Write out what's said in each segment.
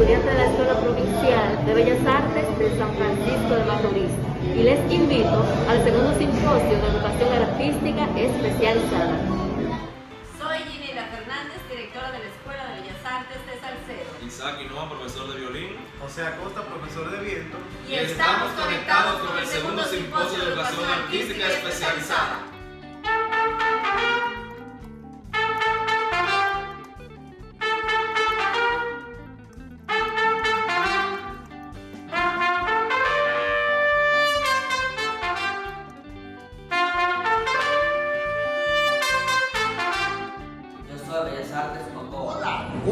estudiante de la Escuela Provincial de Bellas Artes de San Francisco de Macorís y les invito al segundo simposio de educación artística especializada. Soy Ginila Fernández, directora de la Escuela de Bellas Artes de Salcedo. Isaac Hinoa, profesor de violín. José Acosta, profesor de viento. Y estamos conectados con el segundo simposio de educación artística especializada.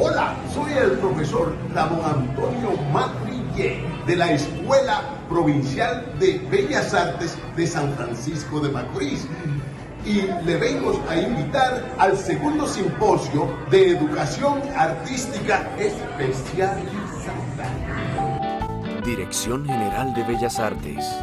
Hola, soy el profesor Ramón Antonio Matrillé de la Escuela Provincial de Bellas Artes de San Francisco de Macorís y le vengo a invitar al segundo simposio de educación artística especializada. Dirección General de Bellas Artes.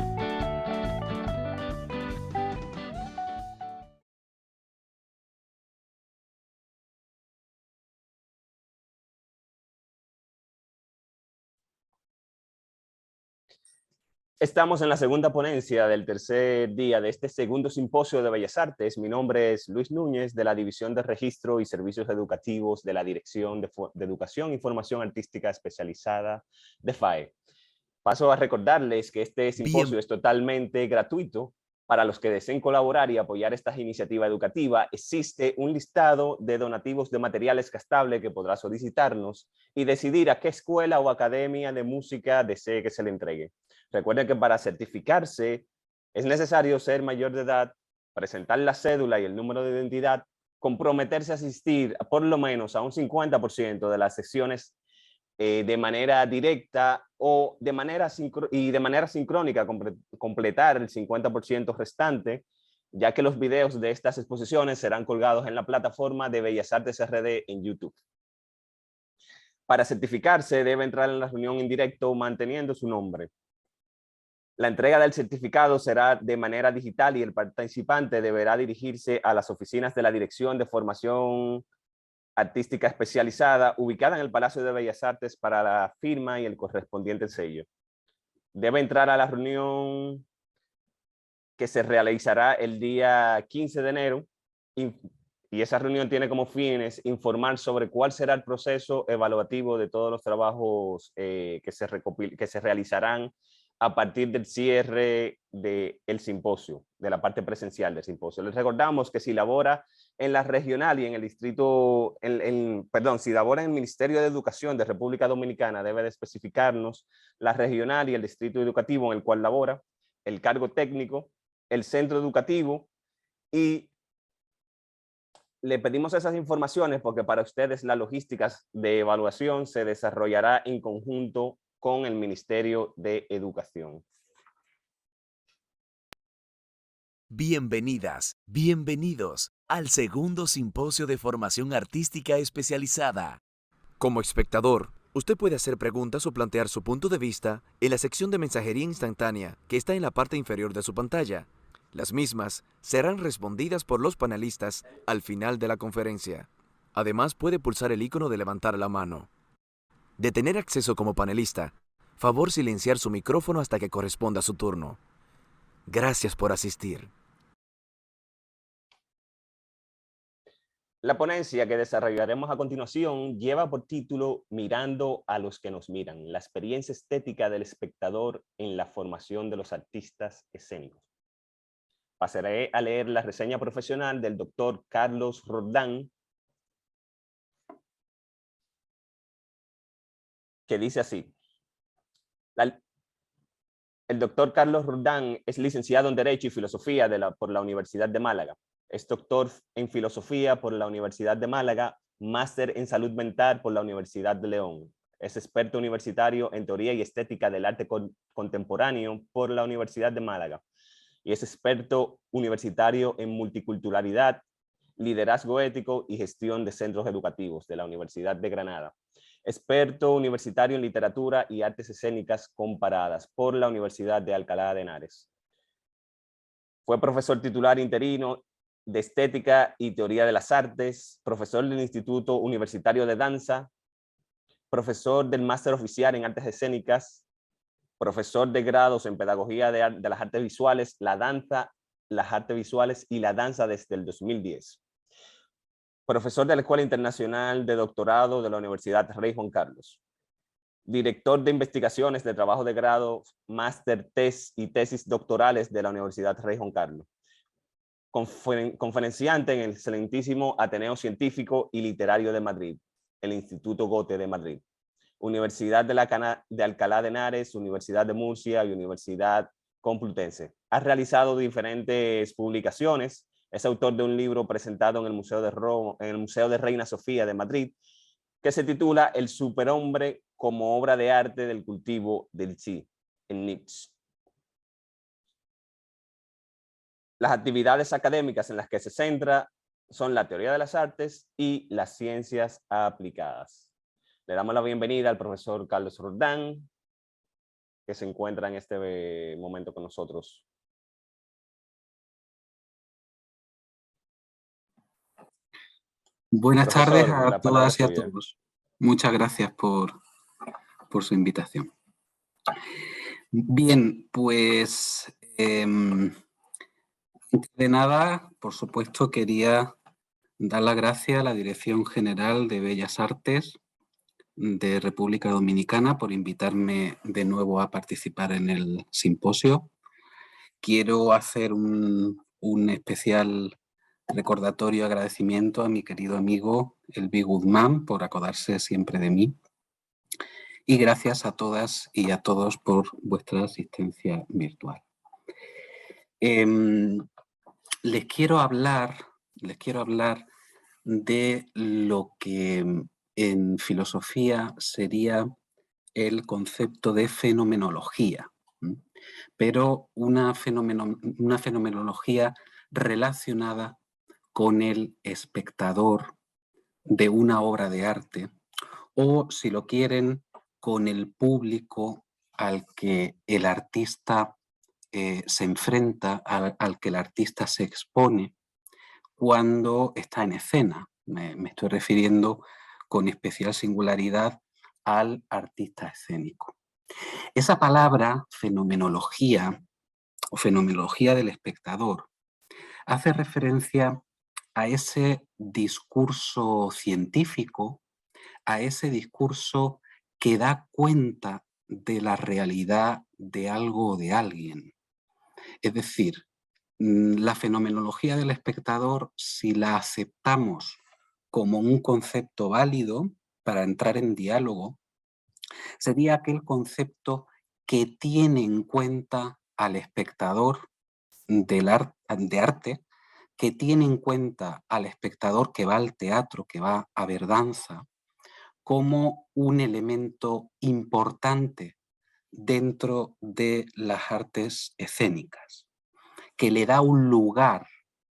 Estamos en la segunda ponencia del tercer día de este segundo simposio de Bellas Artes. Mi nombre es Luis Núñez, de la División de Registro y Servicios Educativos de la Dirección de Educación y Formación Artística Especializada de FAE. Paso a recordarles que este simposio es totalmente gratuito. Para los que deseen colaborar y apoyar esta iniciativa educativa, existe un listado de donativos de materiales gastables que podrá solicitarnos y decidir a qué escuela o academia de música desee que se le entregue. Recuerden que para certificarse es necesario ser mayor de edad, presentar la cédula y el número de identidad, comprometerse a asistir por lo menos a un 50% de las sesiones de manera directa o de manera sincrónica, completar el 50% restante, ya que los videos de estas exposiciones serán colgados en la plataforma de Bellas Artes RD en YouTube. Para certificarse debe entrar en la reunión en directo manteniendo su nombre. La entrega del certificado será de manera digital y el participante deberá dirigirse a las oficinas de la Dirección de Formación Artística Especializada, ubicada en el Palacio de Bellas Artes, para la firma y el correspondiente sello. Debe entrar a la reunión que se realizará el día 15 de enero y esa reunión tiene como fines informar sobre cuál será el proceso evaluativo de todos los trabajos que se realizarán a partir del cierre del simposio, de la parte presencial del simposio. Les recordamos que si labora en la regional y en el distrito, si labora en el Ministerio de Educación de República Dominicana, debe de especificarnos la regional y el distrito educativo en el cual labora, el cargo técnico, el centro educativo, y le pedimos esas informaciones porque para ustedes la logística de evaluación se desarrollará en conjunto con el Ministerio de Educación. Bienvenidas, bienvenidos al segundo simposio de formación artística especializada. Como espectador, usted puede hacer preguntas o plantear su punto de vista en la sección de mensajería instantánea que está en la parte inferior de su pantalla. Las mismas serán respondidas por los panelistas al final de la conferencia. Además, puede pulsar el icono de levantar la mano. De tener acceso como panelista, favor silenciar su micrófono hasta que corresponda su turno. Gracias por asistir. La ponencia que desarrollaremos a continuación lleva por título Mirando a los que nos miran, la experiencia estética del espectador en la formación de los artistas escénicos. Pasaré a leer la reseña profesional del doctor Carlos Roldán, que dice así. El doctor Carlos Roldán es licenciado en Derecho y Filosofía por la Universidad de Málaga. Es doctor en Filosofía por la Universidad de Málaga, máster en Salud Mental por la Universidad de León. Es experto universitario en Teoría y Estética del Arte Contemporáneo por la Universidad de Málaga. Y es experto universitario en Multiculturalidad, Liderazgo Ético y Gestión de Centros Educativos de la Universidad de Granada. Experto universitario en Literatura y Artes Escénicas Comparadas por la Universidad de Alcalá de Henares. Fue profesor titular interino de Estética y Teoría de las Artes, profesor del Instituto Universitario de Danza, profesor del máster oficial en artes escénicas, profesor de grados en pedagogía de las artes visuales, la danza, las artes visuales y la danza desde el 2010. Profesor de la Escuela Internacional de Doctorado de la Universidad Rey Juan Carlos. Director de investigaciones de trabajo de grado, máster, y tesis doctorales de la Universidad Rey Juan Carlos. Conferenciante en el excelentísimo Ateneo Científico y Literario de Madrid, el Instituto Goethe de Madrid. Universidad de Alcalá de Henares, Universidad de Murcia y Universidad Complutense. Ha realizado diferentes publicaciones. Es autor de un libro presentado en el Museo de Roma, en el Museo de Reina Sofía de Madrid, que se titula El superhombre como obra de arte del cultivo del chi, en Nietzsche. Las actividades académicas en las que se centra son la teoría de las artes y las ciencias aplicadas. Le damos la bienvenida al profesor Carlos Roldán, que se encuentra en este momento con nosotros. Buenas Profesor, tardes a la palabra todas y a es suya. todos. Muchas gracias por su invitación. Bien, pues antes de nada, por supuesto, quería dar las gracias a la Dirección General de Bellas Artes de República Dominicana por invitarme de nuevo a participar en el simposio. Quiero hacer un especial recordatorio y agradecimiento a mi querido amigo Elvi Guzmán por acordarse siempre de mí. Y gracias a todas y a todos por vuestra asistencia virtual. Les quiero hablar de lo que en filosofía sería el concepto de fenomenología, pero una fenomenología relacionada con el espectador de una obra de arte, o si lo quieren, con el público al que el artista se enfrenta, al que el artista se expone cuando está en escena. Me estoy refiriendo con especial singularidad al artista escénico. Esa palabra fenomenología o fenomenología del espectador hace referencia a ese discurso científico, a ese discurso que da cuenta de la realidad de algo o de alguien. Es decir, la fenomenología del espectador, si la aceptamos como un concepto válido para entrar en diálogo, sería aquel concepto que tiene en cuenta al espectador de arte, que tiene en cuenta al espectador que va al teatro, que va a ver danza, como un elemento importante dentro de las artes escénicas, que le da un lugar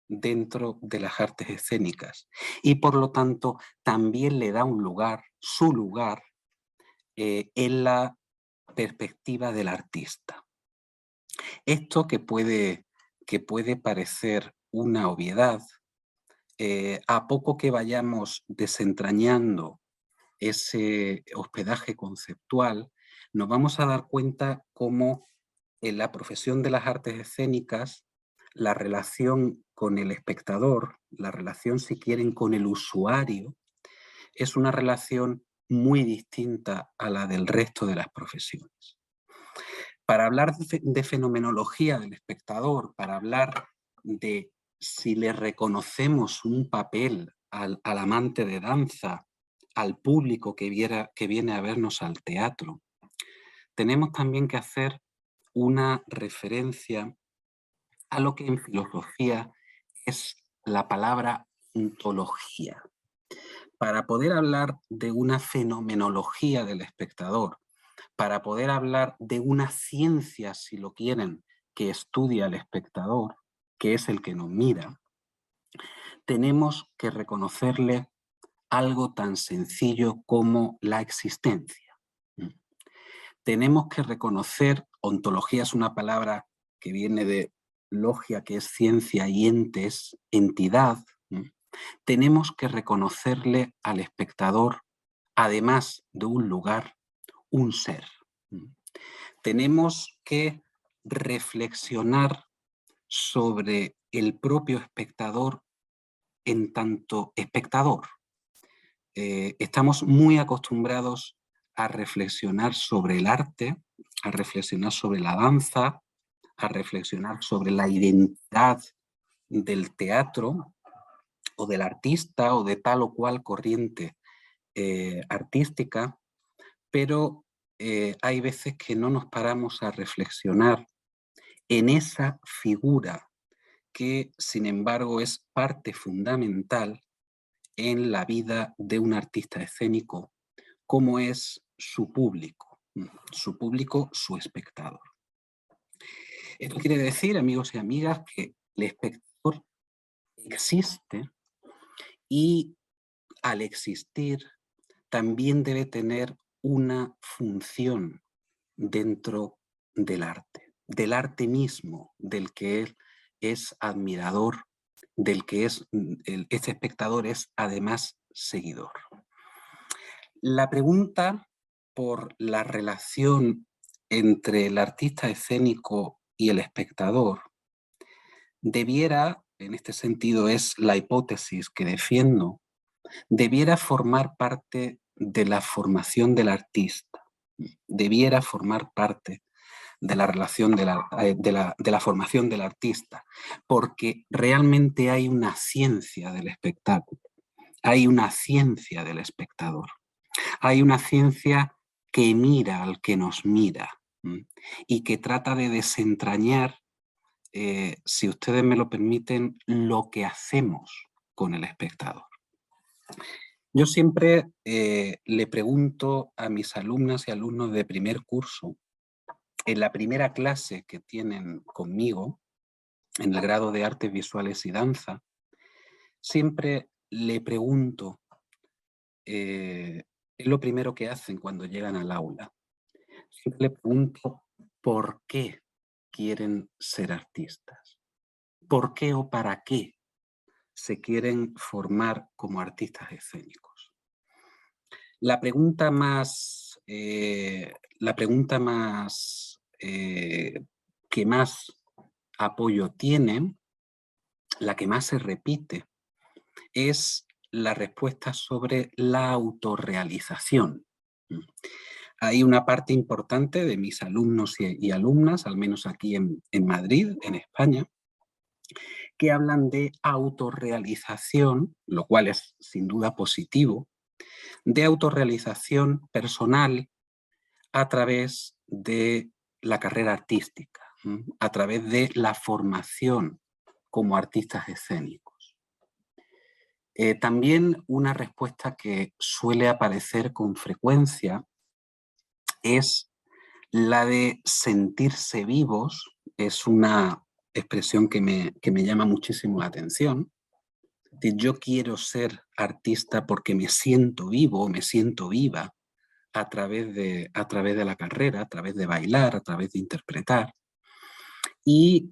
dentro de las artes escénicas y por lo tanto también le da un lugar, su lugar, en la perspectiva del artista. Esto que puede parecer una obviedad, a poco que vayamos desentrañando ese hospedaje conceptual, nos vamos a dar cuenta cómo en la profesión de las artes escénicas, la relación con el espectador, la relación, si quieren, con el usuario, es una relación muy distinta a la del resto de las profesiones. Para hablar de fenomenología del espectador, para hablar de si le reconocemos un papel al amante de danza, al público que viene a vernos al teatro, tenemos también que hacer una referencia a lo que en filosofía es la palabra ontología. Para poder hablar de una fenomenología del espectador, para poder hablar de una ciencia, si lo quieren, que estudia al espectador, que es el que nos mira, tenemos que reconocerle algo tan sencillo como la existencia. Tenemos que reconocer, ontología es una palabra que viene de logia, que es ciencia, y entes, entidad. Tenemos que reconocerle al espectador además de un lugar, un ser. Tenemos que reflexionar sobre el propio espectador en tanto espectador. Estamos muy acostumbrados a reflexionar sobre el arte, a reflexionar sobre la danza, a reflexionar sobre la identidad del teatro o del artista o de tal o cual corriente artística, pero hay veces que no nos paramos a reflexionar en esa figura que, sin embargo, es parte fundamental en la vida de un artista escénico, como es su público, su espectador. Esto quiere decir, amigos y amigas, que el espectador existe y al existir también debe tener una función dentro del arte mismo, del que él es admirador, del que este espectador es además seguidor. La pregunta por la relación entre el artista escénico y el espectador debiera, en este sentido es la hipótesis que defiendo, debiera formar parte de la formación del artista, debiera formar parte de la relación de la formación del artista, porque realmente hay una ciencia del espectáculo, hay una ciencia del espectador, hay una ciencia que mira al que nos mira y que trata de desentrañar, si ustedes me lo permiten, lo que hacemos con el espectador. Yo siempre le pregunto a mis alumnas y alumnos de primer curso, en la primera clase que tienen conmigo, en el grado de Artes Visuales y Danza, siempre le pregunto, es lo primero que hacen cuando llegan al aula, siempre le pregunto por qué quieren ser artistas, por qué o para qué se quieren formar como artistas escénicos. La pregunta más que más apoyo tiene, la que más se repite, es la respuesta sobre la autorrealización. Hay una parte importante de mis alumnos y alumnas, al menos aquí en Madrid, en España, que hablan de autorrealización, lo cual es sin duda positivo, de autorrealización personal a través de la carrera artística, a través de la formación como artistas escénicos. También una respuesta que suele aparecer con frecuencia es la de sentirse vivos. Es una expresión que me llama muchísimo la atención. Yo quiero ser artista porque me siento vivo, me siento viva a través de la carrera, a través de bailar, a través de interpretar. Y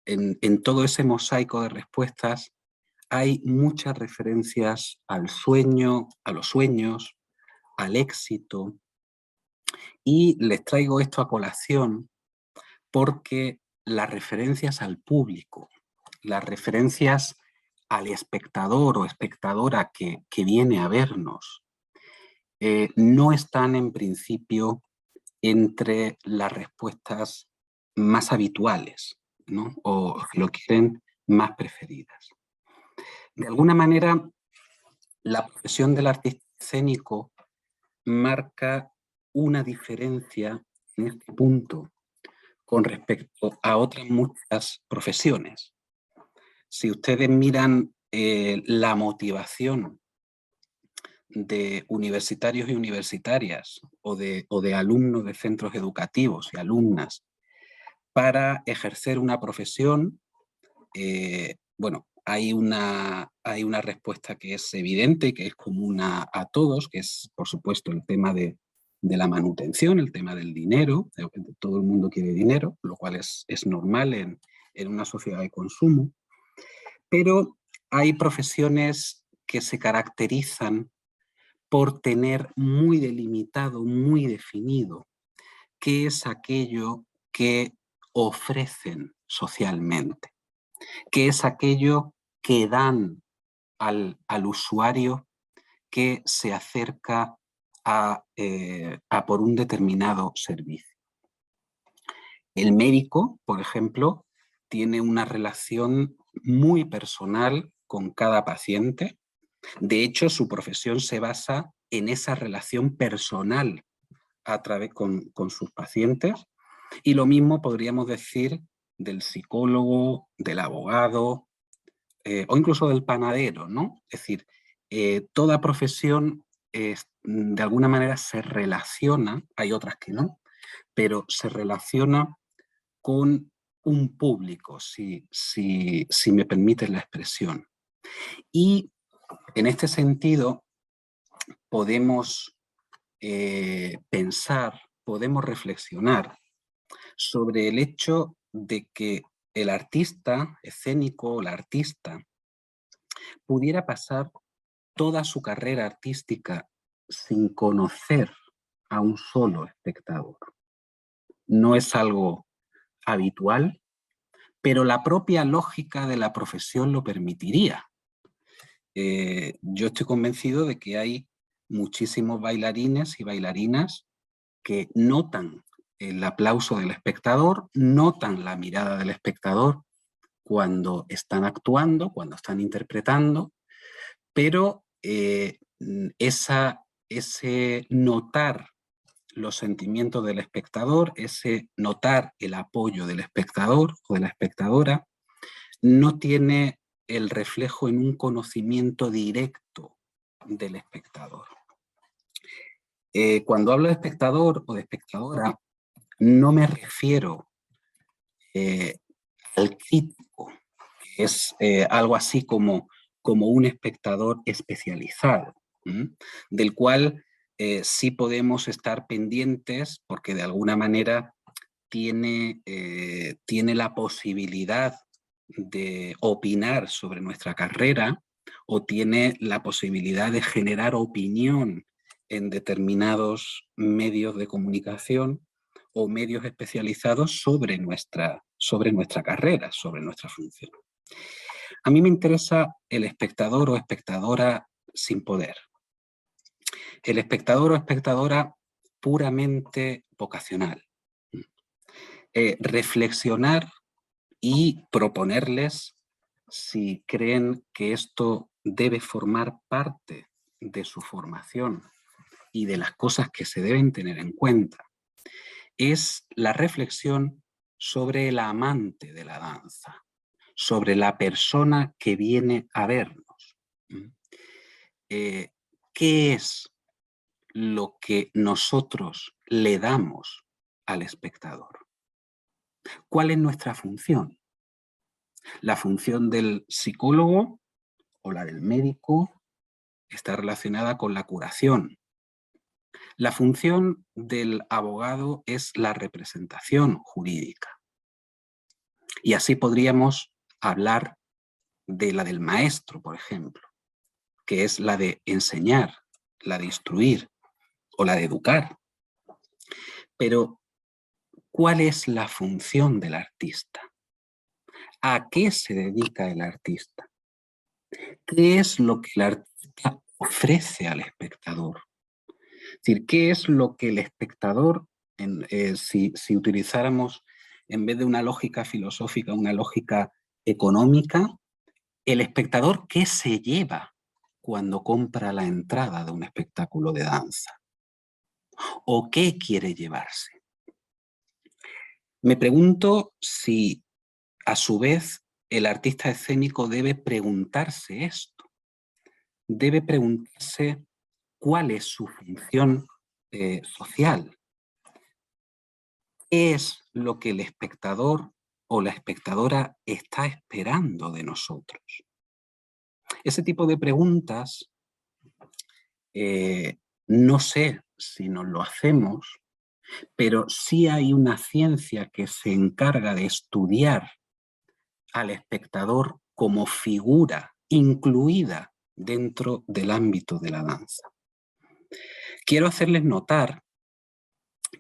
en todo ese mosaico de respuestas hay muchas referencias al sueño, a los sueños, al éxito. Y les traigo esto a colación porque las referencias al público, las referencias al espectador o espectadora que viene a vernos, no están en principio entre las respuestas más habituales, ¿no? O, si lo quieren, más preferidas. De alguna manera, la profesión del artista escénico marca una diferencia en este punto con respecto a otras muchas profesiones. Si ustedes miran la motivación de universitarios y universitarias o de alumnos de centros educativos y alumnas para ejercer una profesión, bueno, hay una respuesta que es evidente, que es común a todos, que es, por supuesto, el tema de la manutención, el tema del dinero. Todo el mundo quiere dinero, lo cual es normal en una sociedad de consumo. Pero hay profesiones que se caracterizan por tener muy delimitado, muy definido qué es aquello que ofrecen socialmente, qué es aquello que dan al usuario que se acerca a por un determinado servicio. El médico, por ejemplo, tiene una relación muy personal con cada paciente. De hecho, su profesión se basa en esa relación personal con sus pacientes. Y lo mismo podríamos decir del psicólogo, del abogado o incluso del panadero, ¿no? Es decir, toda profesión de alguna manera se relaciona, hay otras que no, pero se relaciona con un público, si me permite la expresión. Y en este sentido podemos pensar, podemos reflexionar sobre el hecho de que el artista escénico o la artista pudiera pasar toda su carrera artística sin conocer a un solo espectador. No es algo habitual, pero la propia lógica de la profesión lo permitiría. Yo estoy convencido de que hay muchísimos bailarines y bailarinas que notan el aplauso del espectador, notan la mirada del espectador cuando están actuando, cuando están interpretando, pero ese notar los sentimientos del espectador, ese notar el apoyo del espectador o de la espectadora, no tiene el reflejo en un conocimiento directo del espectador. Cuando hablo de espectador o de espectadora, no me refiero al crítico, que es algo así como un espectador especializado, del cual sí podemos estar pendientes porque de alguna manera tiene la posibilidad de opinar sobre nuestra carrera o tiene la posibilidad de generar opinión en determinados medios de comunicación o medios especializados sobre nuestra carrera, sobre nuestra función. A mí me interesa el espectador o espectadora sin poder. El espectador o espectadora puramente vocacional. Reflexionar y proponerles si creen que esto debe formar parte de su formación y de las cosas que se deben tener en cuenta. Es la reflexión sobre el amante de la danza, sobre la persona que viene a vernos. ¿Qué es lo que nosotros le damos al espectador? ¿Cuál es nuestra función? La función del psicólogo o la del médico está relacionada con la curación. La función del abogado es la representación jurídica. Y así podríamos hablar de la del maestro, por ejemplo, que es la de enseñar, la de instruir o la de educar. Pero, ¿cuál es la función del artista? ¿A qué se dedica el artista? ¿Qué es lo que el artista ofrece al espectador? Es decir, ¿qué es lo que el espectador, si utilizáramos en vez de una lógica filosófica, una lógica económica, el espectador qué se lleva cuando compra la entrada de un espectáculo de danza? ¿O qué quiere llevarse? Me pregunto si, a su vez, el artista escénico debe preguntarse esto. Debe preguntarse cuál es su función social. ¿Qué es lo que el espectador o la espectadora está esperando de nosotros? Ese tipo de preguntas, no sé si nos lo hacemos, pero sí hay una ciencia que se encarga de estudiar al espectador como figura incluida dentro del ámbito de la danza. quiero hacerles notar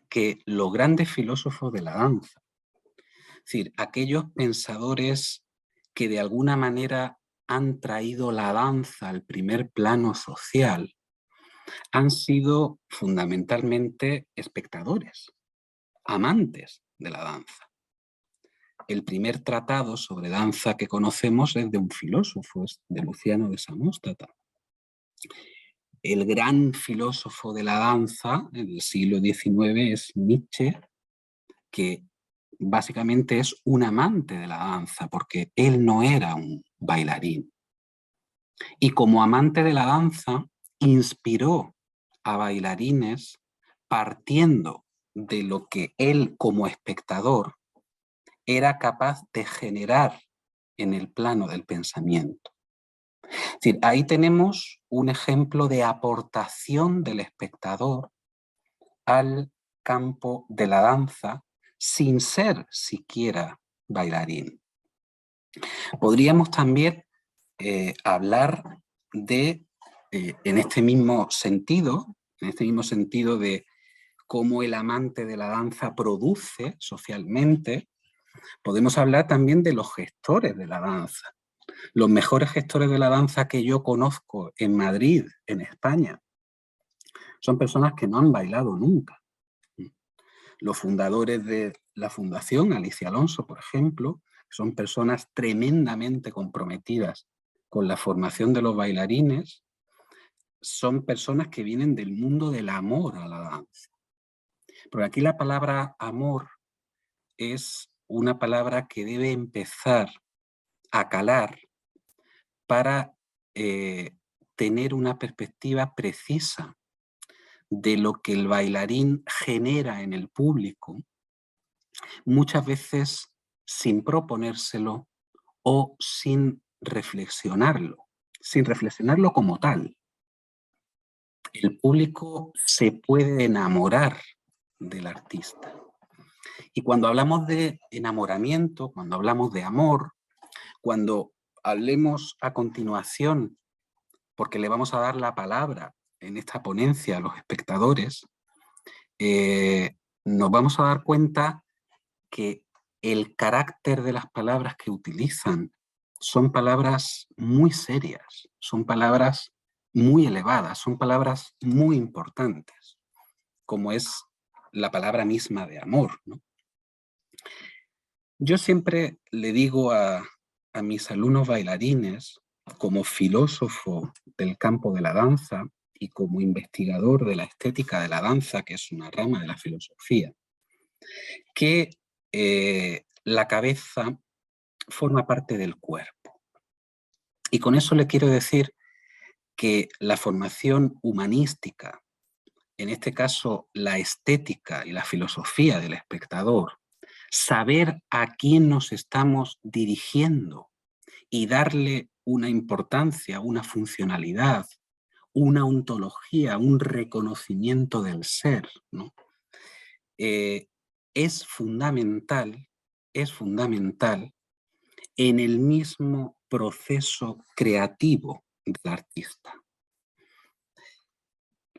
que los grandes filósofos de la danza, es decir, aquellos pensadores que de alguna manera han traído la danza al primer plano social, han sido fundamentalmente espectadores, amantes de la danza. El primer tratado sobre danza que conocemos es de un filósofo, es de Luciano de Samóstrata. El gran filósofo de la danza en el siglo XIX es Nietzsche, que básicamente es un amante de la danza, porque él no era un bailarín. Y como amante de la danza, inspiró a bailarines partiendo de lo que él como espectador era capaz de generar en el plano del pensamiento. Es decir, ahí tenemos un ejemplo de aportación del espectador al campo de la danza sin ser siquiera bailarín. Podríamos también hablar de, en este mismo sentido de cómo el amante de la danza produce socialmente, podemos hablar también de los gestores de la danza. Los mejores gestores de la danza que yo conozco en Madrid, en España, son personas que no han bailado nunca. Los fundadores de la Fundación, Alicia Alonso, por ejemplo, son personas tremendamente comprometidas con la formación de los bailarines, son personas que vienen del mundo del amor a la danza. Pero aquí la palabra amor es una palabra que debe empezar a calar para tener una perspectiva precisa de lo que el bailarín genera en el público, muchas veces sin proponérselo o sin reflexionarlo como tal. El público se puede enamorar del artista. Y cuando hablamos de enamoramiento, cuando hablamos de amor, cuando hablemos a continuación, porque le vamos a dar la palabra en esta ponencia a los espectadores, nos vamos a dar cuenta que el carácter de las palabras que utilizan son palabras muy serias, son palabras muy elevadas, son palabras muy importantes, como es la palabra misma de amor, ¿no? Yo siempre le digo a mis alumnos bailarines, como filósofo del campo de la danza y como investigador de la estética de la danza, que es una rama de la filosofía, que la cabeza forma parte del cuerpo. Y con eso le quiero decir que la formación humanística, en este caso la estética y la filosofía del espectador, saber a quién nos estamos dirigiendo y darle una importancia, una funcionalidad, una ontología, un reconocimiento del ser, ¿no? Es fundamental en el mismo proceso creativo del artista.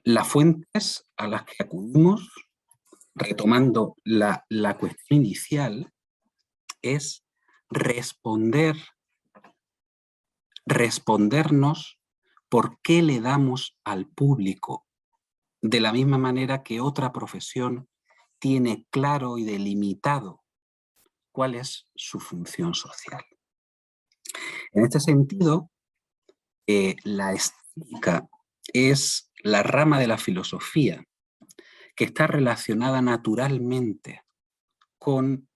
Las fuentes a las que acudimos, retomando la cuestión inicial, es respondernos por qué le damos al público, de la misma manera que otra profesión tiene claro y delimitado cuál es su función social. En este sentido, la estética es la rama de la filosofía que está relacionada naturalmente con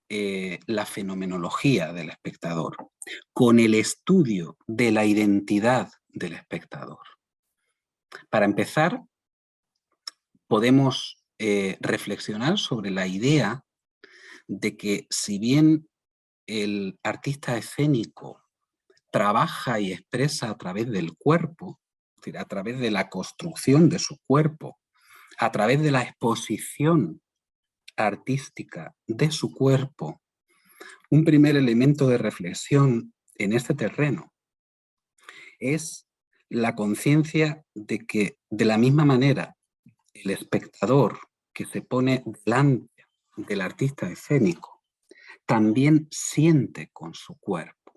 la fenomenología del espectador, con el estudio de la identidad del espectador. Para empezar, podemos reflexionar sobre la idea de que si bien el artista escénico trabaja y expresa a través del cuerpo, es decir, a través de la construcción de su cuerpo, a través de la exposición artística de su cuerpo, un primer elemento de reflexión en este terreno es la conciencia de que, de la misma manera el espectador que se pone delante del artista escénico también siente con su cuerpo.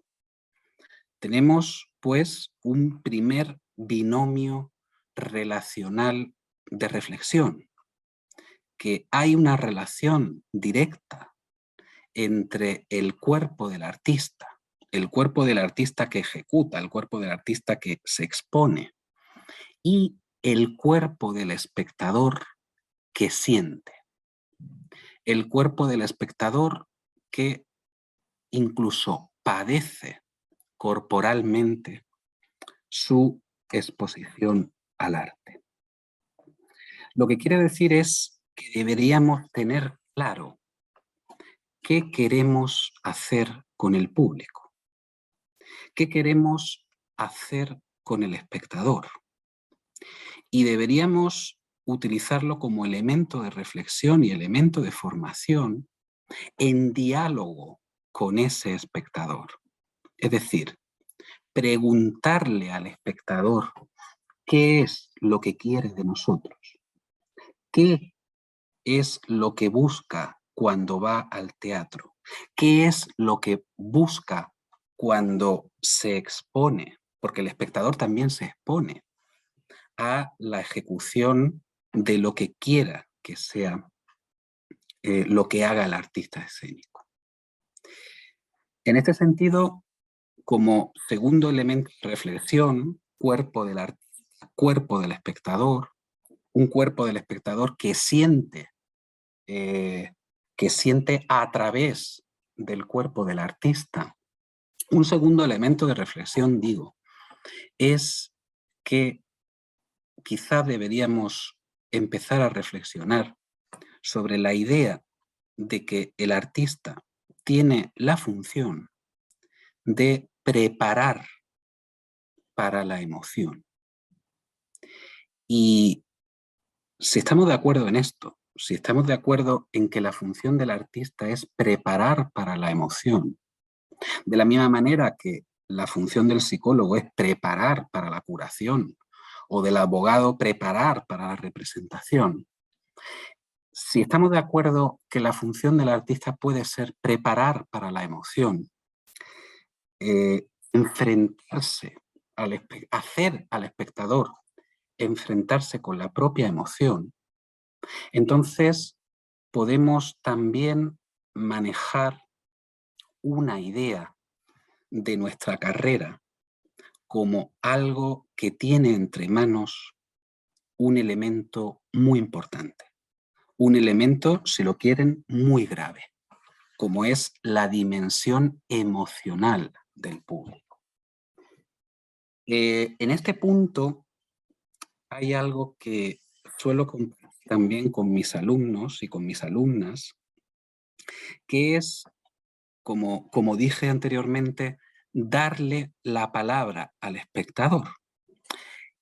Tenemos, pues, un primer binomio relacional de reflexión, que hay una relación directa entre el cuerpo del artista que ejecuta, el cuerpo del artista que se expone, y el cuerpo del espectador que siente. El cuerpo del espectador que incluso padece corporalmente su exposición al arte. Lo que quiere decir es que deberíamos tener claro qué queremos hacer con el público, qué queremos hacer con el espectador. Y deberíamos utilizarlo como elemento de reflexión y elemento de formación en diálogo con ese espectador. Es decir, preguntarle al espectador qué es lo que quiere de nosotros, qué es lo que busca cuando va al teatro, qué es lo que busca cuando se expone, porque el espectador también se expone a la ejecución de lo que quiera que sea lo que haga el artista escénico. En este sentido, como segundo elemento de reflexión, cuerpo del artista, cuerpo del espectador, un cuerpo del espectador que siente a través del cuerpo del artista. Un segundo elemento de reflexión, digo, es que quizá deberíamos empezar a reflexionar sobre la idea de que el artista tiene la función de preparar para la emoción. Y si estamos de acuerdo en esto, si estamos de acuerdo en que la función del artista es preparar para la emoción, de la misma manera que la función del psicólogo es preparar para la curación, o del abogado preparar para la representación, si estamos de acuerdo que la función del artista puede ser preparar para la emoción, enfrentarse, hacer al espectador enfrentarse con la propia emoción, entonces podemos también manejar una idea de nuestra carrera como algo que tiene entre manos un elemento muy importante. Un elemento, si lo quieren, muy grave, como es la dimensión emocional del público. En este punto hay algo que suelo compartir también con mis alumnos y con mis alumnas, que es, como dije anteriormente, darle la palabra al espectador.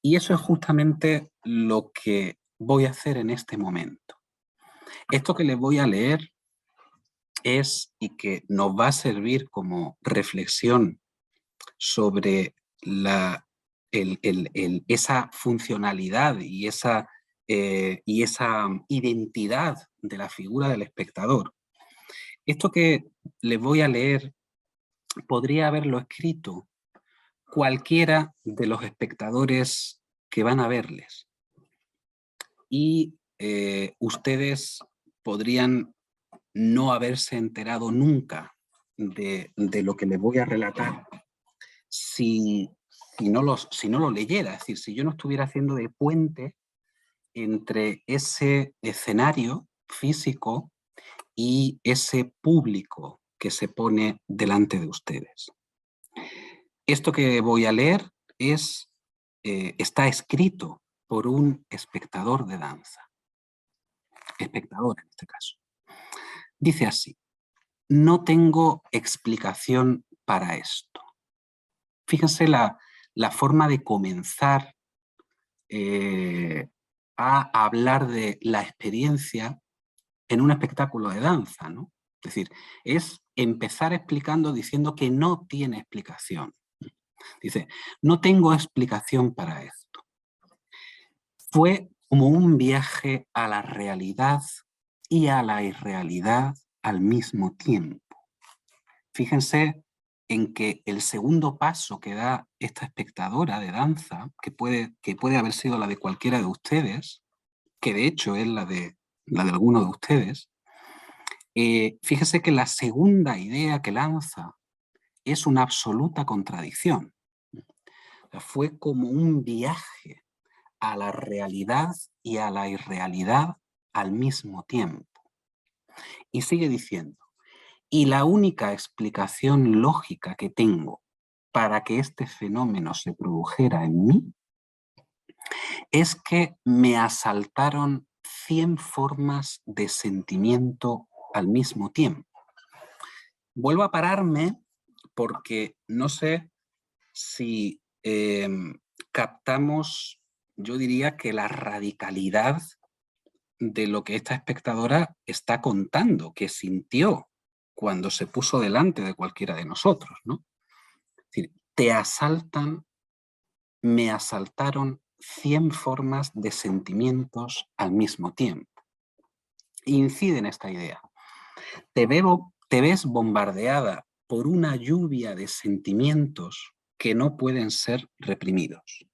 Y eso es justamente lo que voy a hacer en este momento. Esto que les voy a leer es, y que nos va a servir como reflexión sobre esa funcionalidad y esa identidad de la figura del espectador. Esto que les voy a leer podría haberlo escrito cualquiera de los espectadores que van a verles. Y ustedes podrían no haberse enterado nunca de lo que les voy a relatar si no lo leyera, es decir, si yo no estuviera haciendo de puente entre ese escenario físico y ese público que se pone delante de ustedes. Esto que voy a leer está escrito por un espectador de danza. Espectador en este caso. Dice así: no tengo explicación para esto. Fíjense la forma de comenzar a hablar de la experiencia en un espectáculo de danza, ¿no? Es decir, es empezar explicando diciendo que no tiene explicación. Dice, no tengo explicación para esto. Fue como un viaje a la realidad y a la irrealidad al mismo tiempo. Fíjense en que el segundo paso que da esta espectadora de danza, que puede haber sido la de cualquiera de ustedes, que de hecho es la de alguno de ustedes, fíjese que la segunda idea que lanza es una absoluta contradicción. Fue como un viaje a la realidad y a la irrealidad al mismo tiempo. Y sigue diciendo, y la única explicación lógica que tengo para que este fenómeno se produjera en mí es que me asaltaron 100 formas de sentimiento al mismo tiempo. Vuelvo a pararme porque no sé si captamos, yo diría que la radicalidad de lo que esta espectadora está contando, que sintió cuando se puso delante de cualquiera de nosotros, ¿no? Es decir, te asaltan, me asaltaron 100 formas de sentimientos al mismo tiempo. Incide en esta idea. Te ves bombardeada por una lluvia de sentimientos que no pueden ser reprimidos,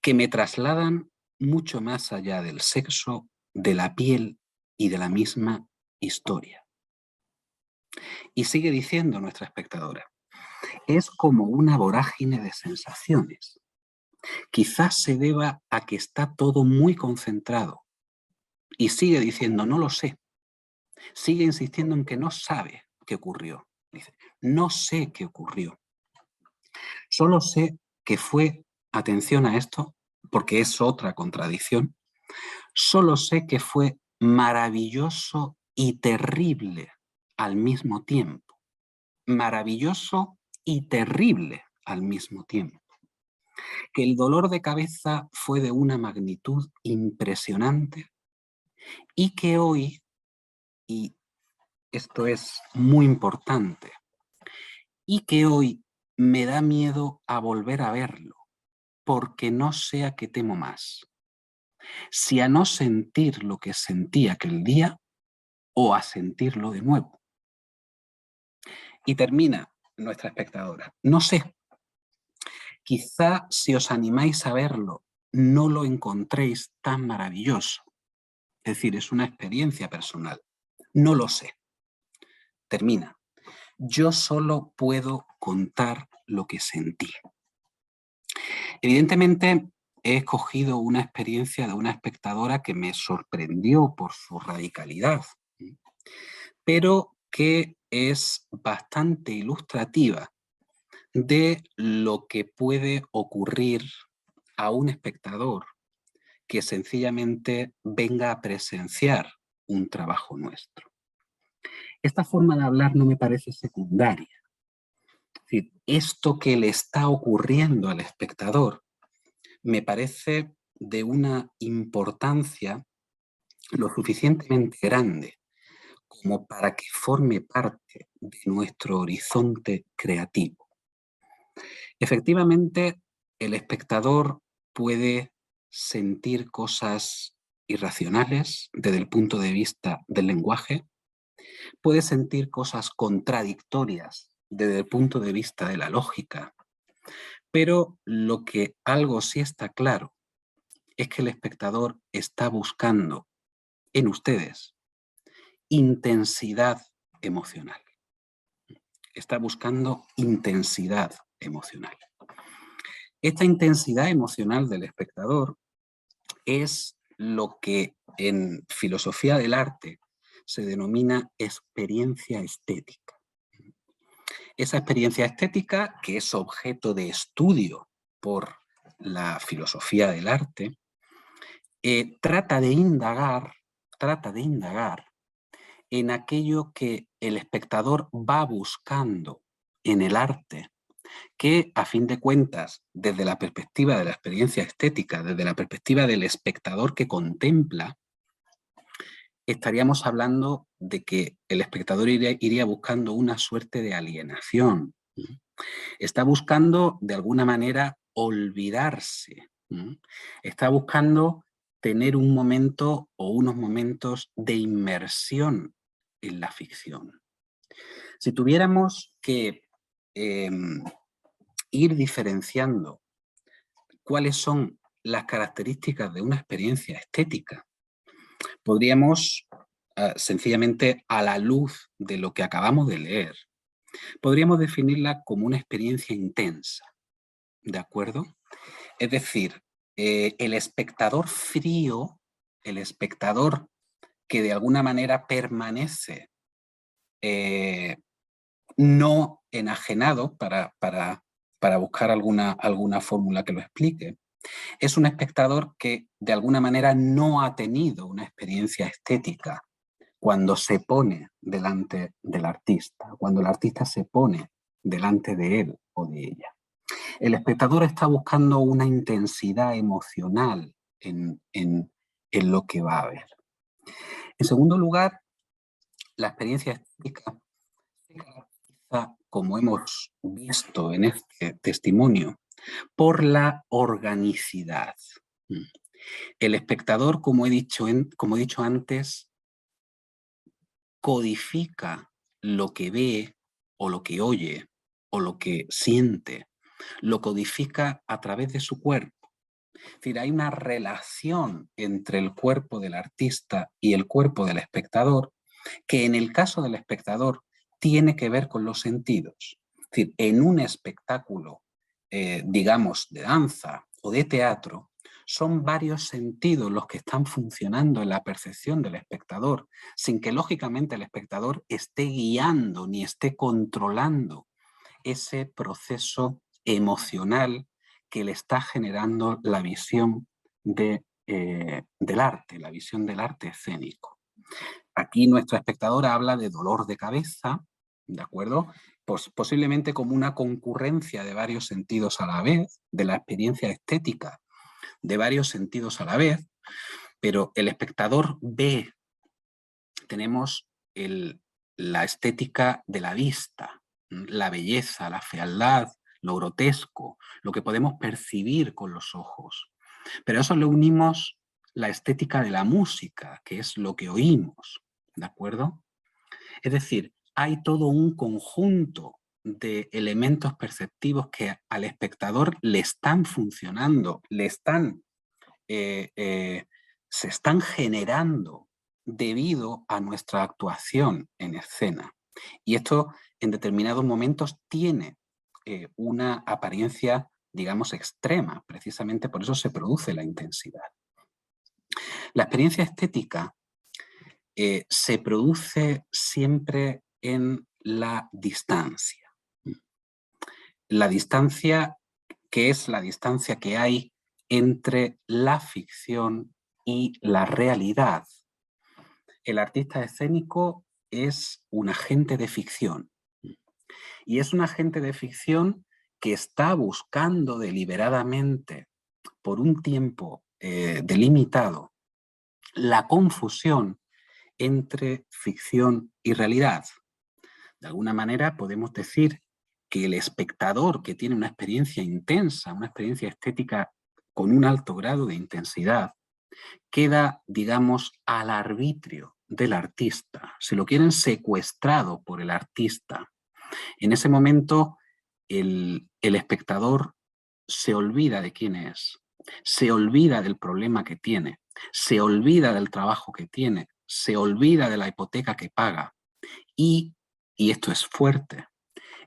que me trasladan mucho más allá del sexo, de la piel y de la misma historia. Y sigue diciendo nuestra espectadora, es como una vorágine de sensaciones. Quizás se deba a que está todo muy concentrado. Y sigue diciendo, no lo sé. Sigue insistiendo en que no sabe qué ocurrió. Dice, no sé qué ocurrió. Solo sé que fue, atención a esto, porque es otra contradicción, solo sé que fue maravilloso y terrible al mismo tiempo. Maravilloso y terrible al mismo tiempo. Que el dolor de cabeza fue de una magnitud impresionante y que hoy, y esto es muy importante, y que hoy me da miedo a volver a verlo, porque no sé a qué temo más, si a no sentir lo que sentí aquel día o a sentirlo de nuevo. Y termina nuestra espectadora, no sé, quizá si os animáis a verlo, no lo encontréis tan maravilloso. Es decir, es una experiencia personal. No lo sé. Termina. Yo solo puedo contar lo que sentí. Evidentemente, he escogido una experiencia de una espectadora que me sorprendió por su radicalidad, pero que es bastante ilustrativa de lo que puede ocurrir a un espectador que sencillamente venga a presenciar un trabajo nuestro. Esta forma de hablar no me parece secundaria. Es decir, esto que le está ocurriendo al espectador me parece de una importancia lo suficientemente grande como para que forme parte de nuestro horizonte creativo. Efectivamente, el espectador puede sentir cosas irracionales desde el punto de vista del lenguaje, puede sentir cosas contradictorias desde el punto de vista de la lógica, pero lo que algo sí está claro es que el espectador está buscando en ustedes intensidad emocional. Está buscando intensidad emocional. Esta intensidad emocional del espectador es lo que en filosofía del arte se denomina experiencia estética. Esa experiencia estética, que es objeto de estudio por la filosofía del arte, trata de indagar en aquello que el espectador va buscando en el arte, que a fin de cuentas, desde la perspectiva de la experiencia estética, desde la perspectiva del espectador que contempla, estaríamos hablando de que el espectador iría buscando una suerte de alienación. Está buscando, de alguna manera, olvidarse. Está buscando tener un momento o unos momentos de inmersión en la ficción. Si tuviéramos que ir diferenciando cuáles son las características de una experiencia estética, podríamos, sencillamente a la luz de lo que acabamos de leer, podríamos definirla como una experiencia intensa, ¿de acuerdo? Es decir, el espectador frío, el espectador que de alguna manera permanece no enajenado, para buscar alguna fórmula que lo explique, es un espectador que de alguna manera no ha tenido una experiencia estética cuando se pone delante del artista, cuando el artista se pone delante de él o de ella. El espectador está buscando una intensidad emocional en lo que va a ver. En segundo lugar, la experiencia estética se caracteriza, como hemos visto en este testimonio, por la organicidad. El espectador, como he dicho antes, codifica lo que ve o lo que oye o lo que siente, lo codifica a través de su cuerpo. Es decir, hay una relación entre el cuerpo del artista y el cuerpo del espectador que en el caso del espectador tiene que ver con los sentidos. Es decir, en un espectáculo, digamos, de danza o de teatro, son varios sentidos los que están funcionando en la percepción del espectador, sin que lógicamente el espectador esté guiando ni esté controlando ese proceso emocional que le está generando la visión del arte, la visión del arte escénico. Aquí nuestra espectadora habla de dolor de cabeza, ¿de acuerdo? Pues posiblemente como una concurrencia de varios sentidos a la vez, de la experiencia estética de varios sentidos a la vez, pero el espectador ve, tenemos la estética de la vista, la belleza, la fealdad, lo grotesco, lo que podemos percibir con los ojos. Pero a eso le unimos la estética de la música, que es lo que oímos, ¿de acuerdo? Es decir, hay todo un conjunto de elementos perceptivos que al espectador le están funcionando, se están generando debido a nuestra actuación en escena. Y esto en determinados momentos tiene una apariencia, digamos, extrema. Precisamente por eso se produce la intensidad. La experiencia estética se produce siempre en la distancia. La distancia, que es la distancia que hay entre la ficción y la realidad. El artista escénico es un agente de ficción. Y es un agente de ficción que está buscando deliberadamente, por un tiempo delimitado, la confusión entre ficción y realidad. De alguna manera podemos decir que el espectador que tiene una experiencia intensa, una experiencia estética con un alto grado de intensidad, queda, digamos, al arbitrio del artista. Si lo quieren, secuestrado por el artista. En ese momento, el espectador se olvida de quién es, se olvida del problema que tiene, se olvida del trabajo que tiene, se olvida de la hipoteca que paga. Y esto es fuerte,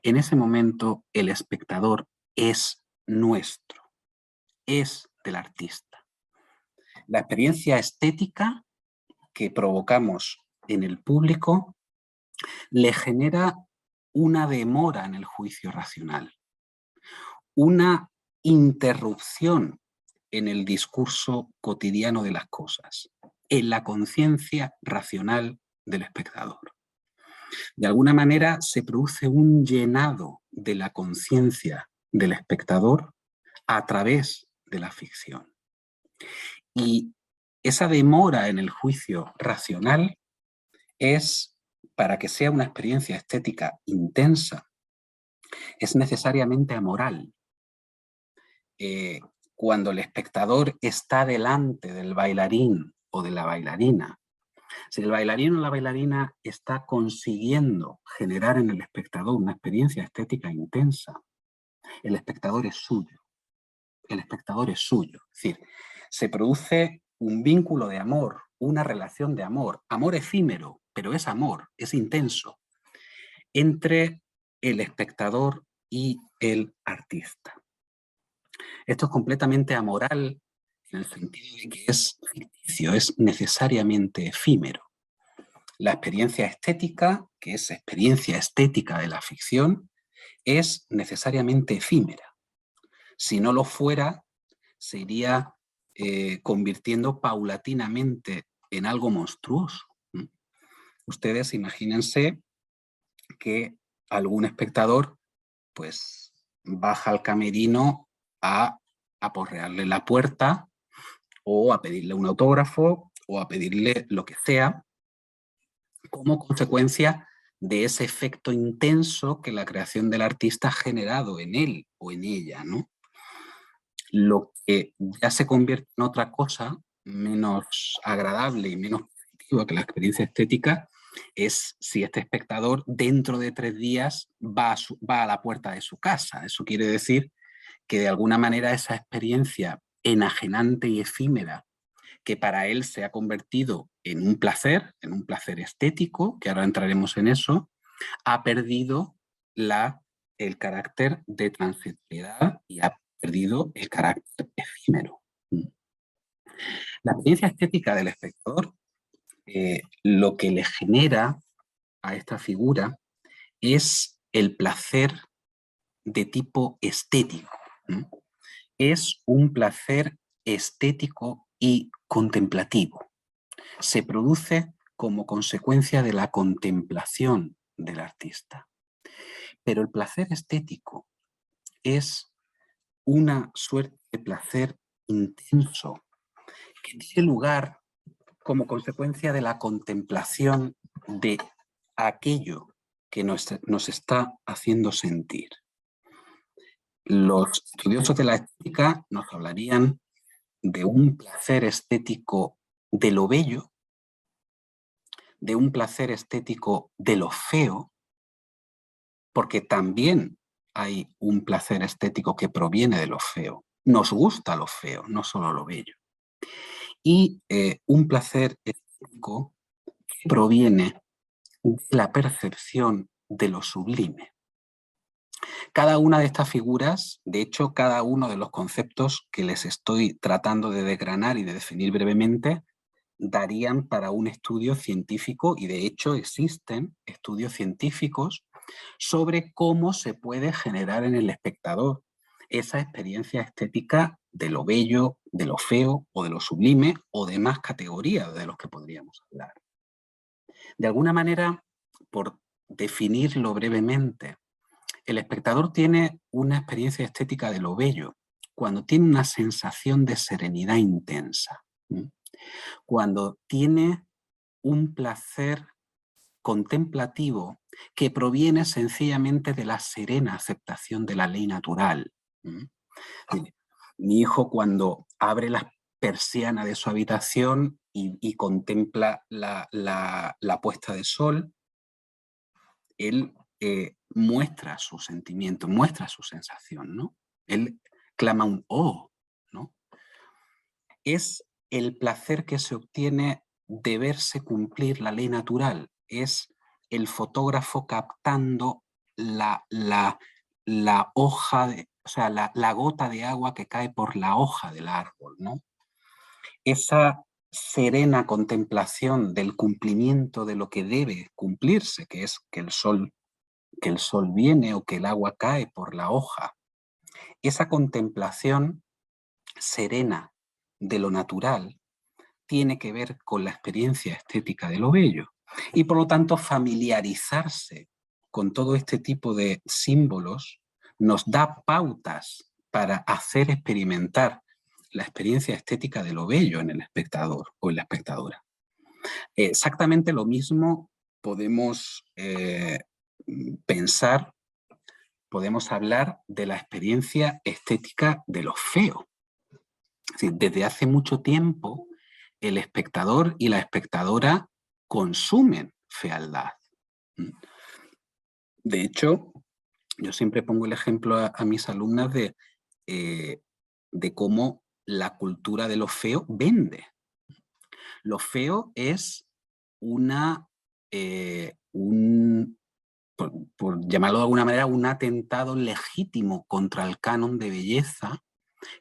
en ese momento el espectador es nuestro, es del artista. La experiencia estética que provocamos en el público le genera una demora en el juicio racional, una interrupción en el discurso cotidiano de las cosas, en la conciencia racional del espectador. De alguna manera se produce un llenado de la conciencia del espectador a través de la ficción. Y esa demora en el juicio racional es, para que sea una experiencia estética intensa, es necesariamente amoral. cuando el espectador está delante del bailarín o de la bailarina, si el bailarín o la bailarina está consiguiendo generar en el espectador una experiencia estética intensa, el espectador es suyo. El espectador es suyo. Es decir, se produce un vínculo de amor, una relación de amor efímero, pero es amor, es intenso, entre el espectador y el artista. Esto es completamente amoral en el sentido de que es ficticio, es necesariamente efímero. La experiencia estética, que es experiencia estética de la ficción, es necesariamente efímera. Si no lo fuera, se iría convirtiendo paulatinamente en algo monstruoso. Ustedes imagínense que algún espectador pues baja al camerino a aporrearle la puerta o a pedirle un autógrafo o a pedirle lo que sea como consecuencia de ese efecto intenso que la creación del artista ha generado en él o en ella, ¿no? Lo que ya se convierte en otra cosa menos agradable y menos positiva que la experiencia estética es si este espectador dentro de 3 días va a la puerta de su casa. Eso quiere decir que de alguna manera esa experiencia enajenante y efímera que para él se ha convertido en un placer estético, que ahora entraremos en eso, ha perdido el carácter de transitoriedad y ha perdido el carácter efímero. La experiencia estética del espectador, lo que le genera a esta figura es el placer de tipo estético. Es un placer estético y contemplativo. Se produce como consecuencia de la contemplación del artista. Pero el placer estético es una suerte de placer intenso que tiene lugar como consecuencia de la contemplación de aquello que nos está haciendo sentir. Los estudiosos de la estética nos hablarían de un placer estético de lo bello, de un placer estético de lo feo, porque también hay un placer estético que proviene de lo feo. Nos gusta lo feo, no solo lo bello. Y un placer estético que proviene de la percepción de lo sublime. Cada una de estas figuras, de hecho, cada uno de los conceptos que les estoy tratando de desgranar y de definir brevemente, darían para un estudio científico, y de hecho existen estudios científicos sobre cómo se puede generar en el espectador esa experiencia estética de lo bello, de lo feo o de lo sublime o de más categorías de los que podríamos hablar. De alguna manera, por definirlo brevemente, el espectador tiene una experiencia estética de lo bello cuando tiene una sensación de serenidad intensa, cuando tiene un placer contemplativo que proviene sencillamente de la serena aceptación de la ley natural. Mi hijo, cuando abre las persianas de su habitación y contempla la puesta de sol, él muestra su sentimiento, muestra su sensación, ¿no? Él clama un «oh», ¿no? Es el placer que se obtiene de verse cumplir la ley natural, es el fotógrafo captando la hoja, la gota de agua que cae por la hoja del árbol, ¿no? Esa serena contemplación del cumplimiento de lo que debe cumplirse, que es que el sol viene o que el agua cae por la hoja. Esa contemplación serena de lo natural tiene que ver con la experiencia estética de lo bello. Y por lo tanto, familiarizarse con todo este tipo de símbolos nos da pautas para hacer experimentar la experiencia estética de lo bello en el espectador o en la espectadora. Exactamente lo mismo podemos pensar, podemos hablar de la experiencia estética de lo feo. decir, desde hace mucho tiempo el espectador y la espectadora consumen fealdad. De hecho, yo siempre pongo el ejemplo a mis alumnas de cómo la cultura de lo feo vende. Lo feo es por llamarlo de alguna manera, un atentado legítimo contra el canon de belleza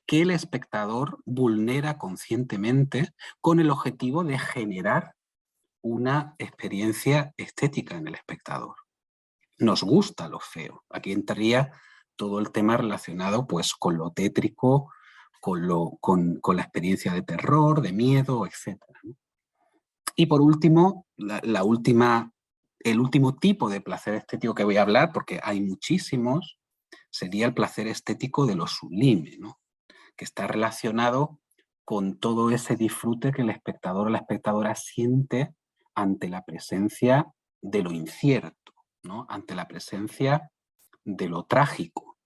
que el espectador vulnera conscientemente con el objetivo de generar una experiencia estética en el espectador. Nos gusta lo feo. Aquí entraría todo el tema relacionado pues, con lo tétrico, con la experiencia de terror, de miedo, etc. Y por último, el último tipo de placer estético que voy a hablar, porque hay muchísimos, sería el placer estético de lo sublime, ¿no? Que está relacionado con todo ese disfrute que el espectador o la espectadora siente ante la presencia de lo incierto, ¿no? Ante la presencia de lo trágico,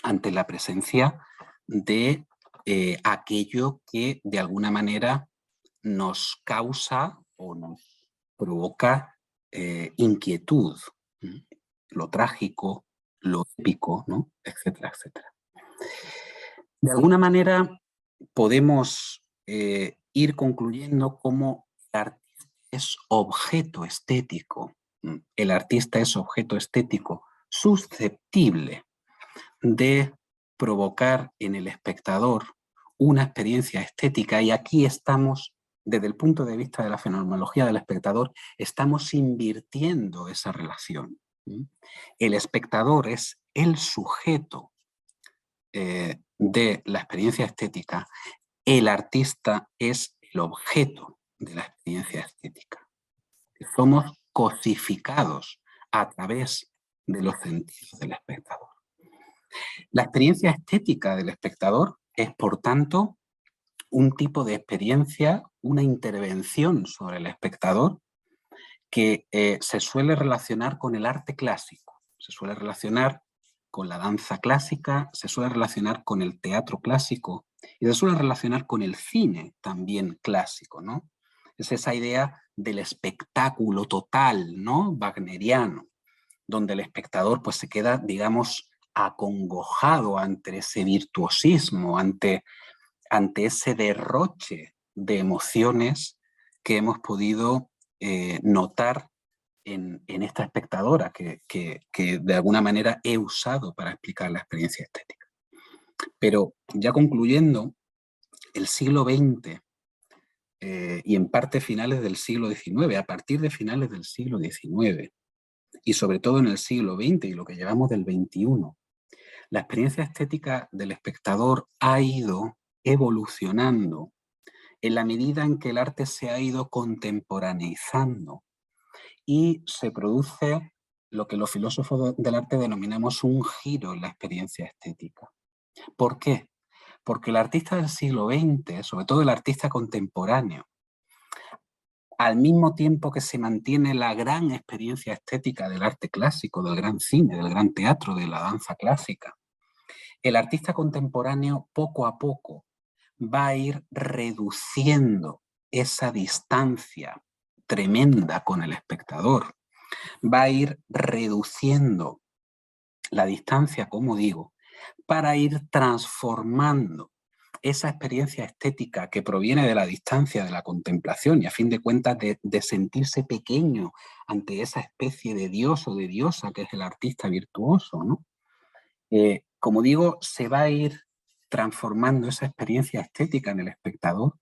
ante la presencia de aquello que de alguna manera nos causa o nos provoca inquietud, lo trágico, lo épico, ¿no? Etcétera, etcétera. De alguna manera podemos ir concluyendo cómo el artista es objeto estético. El artista es objeto estético susceptible de provocar en el espectador una experiencia estética, y aquí estamos, desde el punto de vista de la fenomenología del espectador, estamos invirtiendo esa relación. El espectador es el sujeto de la experiencia estética, el artista es el objeto de la experiencia estética. Somos cosificados a través de los sentidos del espectador. La experiencia estética del espectador es, por tanto, un tipo de experiencia, una intervención sobre el espectador que se suele relacionar con el arte clásico, se suele relacionar con la danza clásica, se suele relacionar con el teatro clásico y se suele relacionar con el cine también clásico, ¿no? Es esa idea del espectáculo total, ¿no? Wagneriano, donde el espectador pues se queda, digamos, acongojado ante ese virtuosismo, ante ese derroche de emociones que hemos podido notar en esta espectadora que de alguna manera he usado para explicar la experiencia estética. Pero ya concluyendo, el siglo XX y en parte finales del siglo XIX, a partir de finales del siglo XIX y sobre todo en el siglo XX y lo que llevamos del XXI, la experiencia estética del espectador ha ido evolucionando en la medida en que el arte se ha ido contemporaneizando y se produce lo que los filósofos del arte denominamos un giro en la experiencia estética. ¿Por qué? Porque el artista del siglo XX, sobre todo el artista contemporáneo, al mismo tiempo que se mantiene la gran experiencia estética del arte clásico, del gran cine, del gran teatro, de la danza clásica, el artista contemporáneo poco a poco va a ir reduciendo esa distancia tremenda con el espectador, va a ir reduciendo la distancia, como digo, para ir transformando esa experiencia estética que proviene de la distancia de la contemplación y a fin de cuentas de sentirse pequeño ante esa especie de dios o de diosa que es el artista virtuoso, ¿no? Como digo, se va a ir transformando esa experiencia estética en el espectador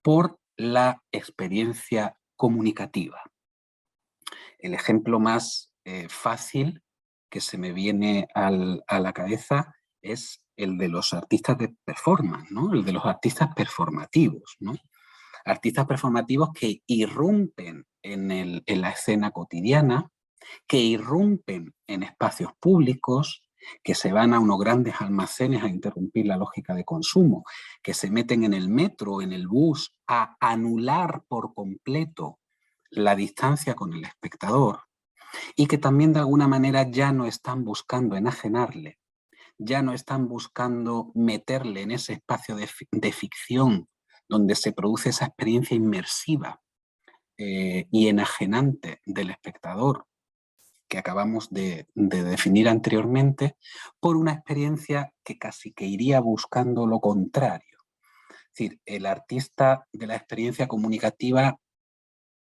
por la experiencia comunicativa. El ejemplo más fácil que se me viene a la cabeza es el de los artistas de performance, ¿no? El de los artistas performativos, ¿no? Artistas performativos que irrumpen en la escena cotidiana, que irrumpen en espacios públicos, que se van a unos grandes almacenes a interrumpir la lógica de consumo, que se meten en el metro, en el bus, a anular por completo la distancia con el espectador y que también de alguna manera ya no están buscando enajenarle, ya no están buscando meterle en ese espacio de ficción donde se produce esa experiencia inmersiva y enajenante del espectador que acabamos de definir anteriormente, por una experiencia que casi que iría buscando lo contrario. Es decir, el artista de la experiencia comunicativa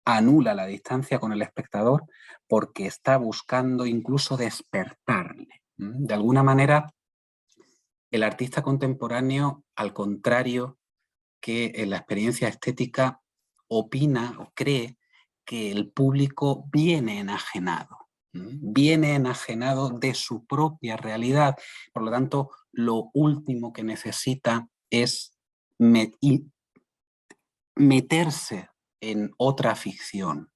anula la distancia con el espectador porque está buscando incluso despertarle. De alguna manera, el artista contemporáneo, al contrario que en la experiencia estética, opina o cree que el público viene enajenado de su propia realidad. Por lo tanto, lo último que necesita es meterse en otra ficción.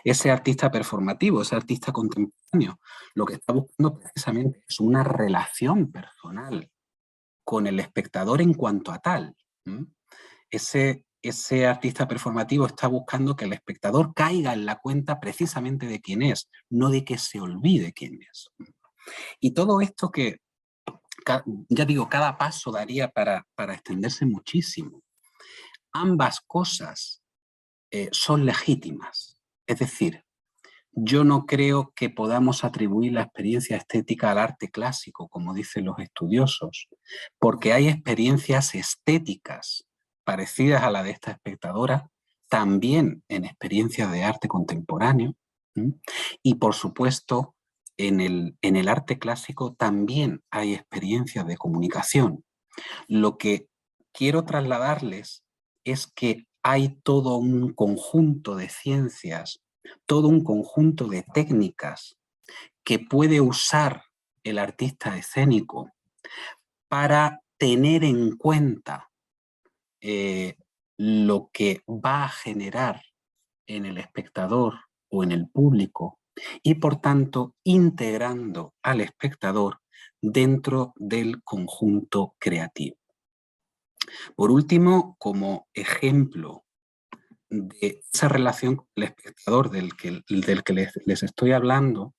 Ese artista performativo, ese artista contemporáneo, lo que está buscando precisamente es una relación personal con el espectador en cuanto a tal. Ese artista performativo está buscando que el espectador caiga en la cuenta precisamente de quién es, no de que se olvide quién es. Y todo esto que, ya digo, cada paso daría para extenderse muchísimo. Ambas cosas son legítimas. Es decir, yo no creo que podamos atribuir la experiencia estética al arte clásico, como dicen los estudiosos, porque hay experiencias estéticas parecidas a la de esta espectadora, también en experiencias de arte contemporáneo, y por supuesto, en el arte clásico también hay experiencias de comunicación. Lo que quiero trasladarles es que hay todo un conjunto de ciencias, todo un conjunto de técnicas que puede usar el artista escénico para tener en cuenta lo que va a generar en el espectador o en el público y por tanto integrando al espectador dentro del conjunto creativo. Por último, como ejemplo de esa relación con el espectador del que les estoy hablando,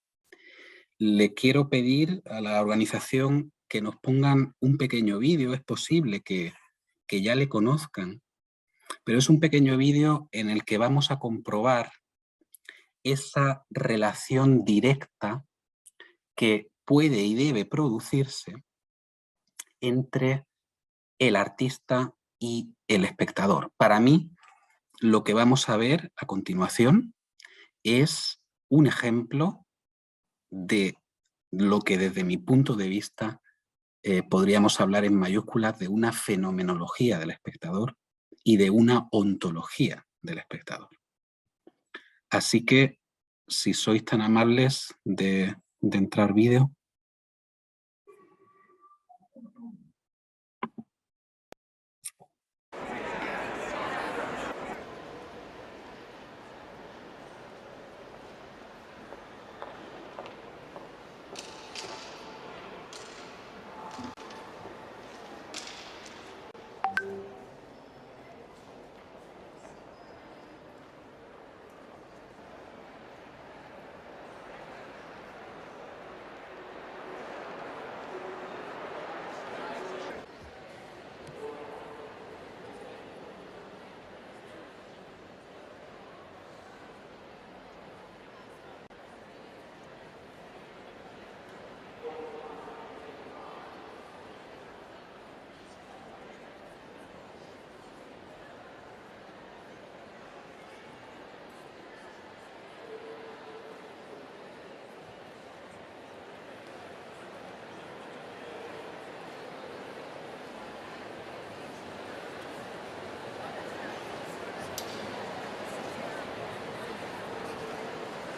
le quiero pedir a la organización que nos pongan un pequeño vídeo. Es posible que ya le conozcan, pero es un pequeño vídeo en el que vamos a comprobar esa relación directa que puede y debe producirse entre el artista y el espectador. Para mí, lo que vamos a ver a continuación es un ejemplo de lo que desde mi punto de vista podríamos hablar en mayúsculas de una fenomenología del espectador y de una ontología del espectador. Así que, si sois tan amables de entrar vídeo.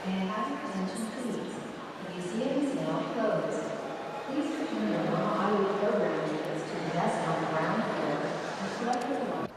And have your attention please. The museum is now closed. Please return your normal audio programming units to the desk on the ground floor and select your belongings.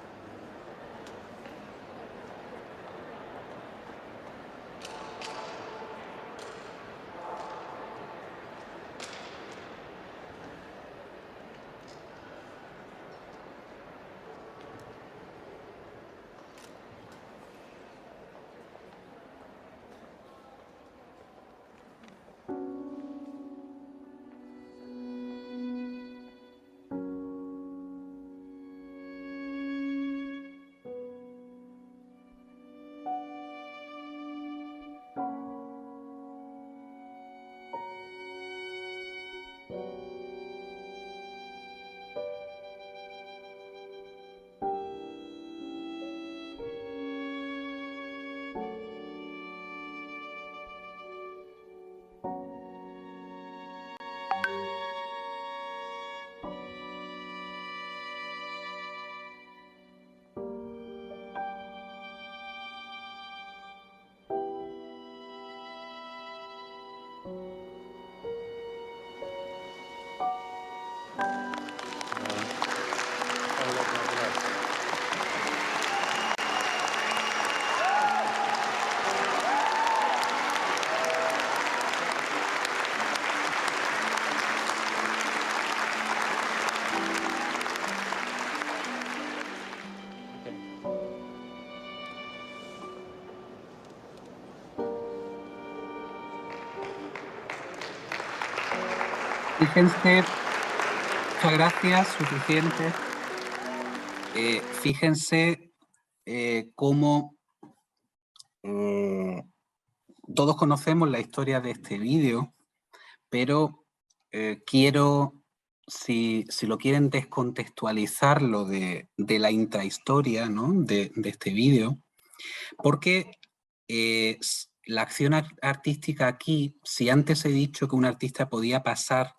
Fíjense, muchas gracias, suficiente. Fíjense cómo todos conocemos la historia de este vídeo, pero quiero, si lo quieren descontextualizarlo de la intrahistoria, ¿no? de este vídeo, porque la acción artística aquí, si antes he dicho que un artista podía pasar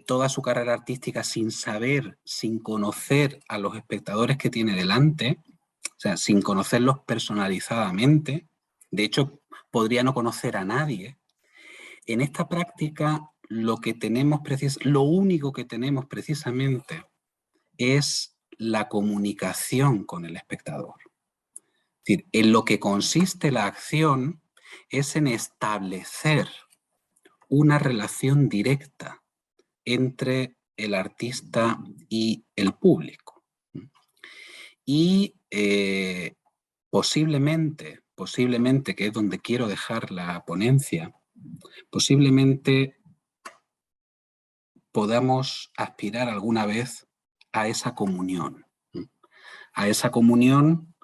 toda su carrera artística sin saber, sin conocer a los espectadores que tiene delante, o sea, sin conocerlos personalizadamente, de hecho, podría no conocer a nadie. En esta práctica, lo único que tenemos precisamente es la comunicación con el espectador. Es decir, en lo que consiste la acción es en establecer una relación directa entre el artista y el público. Y posiblemente, que es donde quiero dejar la ponencia, posiblemente podamos aspirar alguna vez a esa comunión. A esa comunión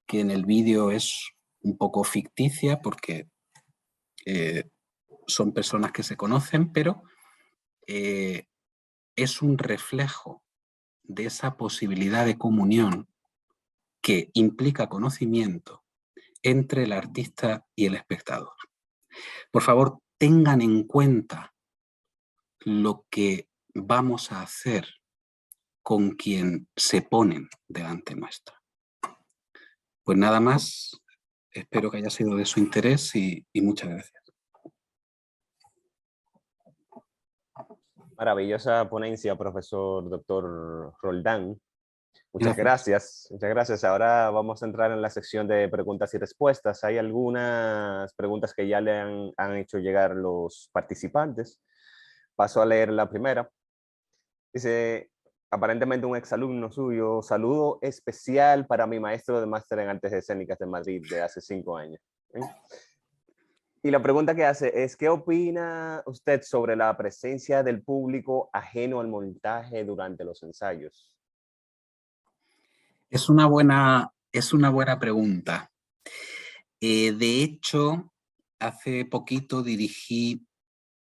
que en el vídeo es un poco ficticia porque son personas que se conocen, pero es un reflejo de esa posibilidad de comunión que implica conocimiento entre el artista y el espectador. Por favor, tengan en cuenta lo que vamos a hacer con quien se ponen delante nuestra. Pues nada más, espero que haya sido de su interés y muchas gracias. Maravillosa ponencia, profesor Dr. Roldán. Muchas gracias. Muchas gracias. Ahora vamos a entrar en la sección de preguntas y respuestas. Hay algunas preguntas que ya le han hecho llegar los participantes. Paso a leer la primera. Dice, aparentemente un exalumno suyo, saludo especial para mi maestro de máster en artes escénicas de Madrid de hace 5 años. Y la pregunta que hace es, ¿qué opina usted sobre la presencia del público ajeno al montaje durante los ensayos? Es una buena pregunta. De hecho, hace poquito dirigí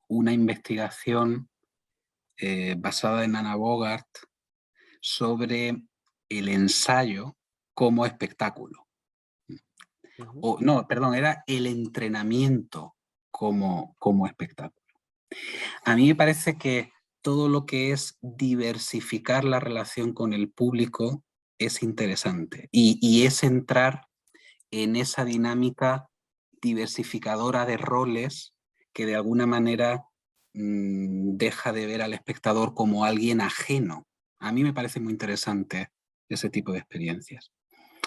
una investigación basada en Anna Bogart sobre el ensayo como espectáculo. Era el entrenamiento como espectáculo. A mí me parece que todo lo que es diversificar la relación con el público es interesante y es entrar en esa dinámica diversificadora de roles que de alguna manera deja de ver al espectador como alguien ajeno. A mí me parece muy interesante ese tipo de experiencias,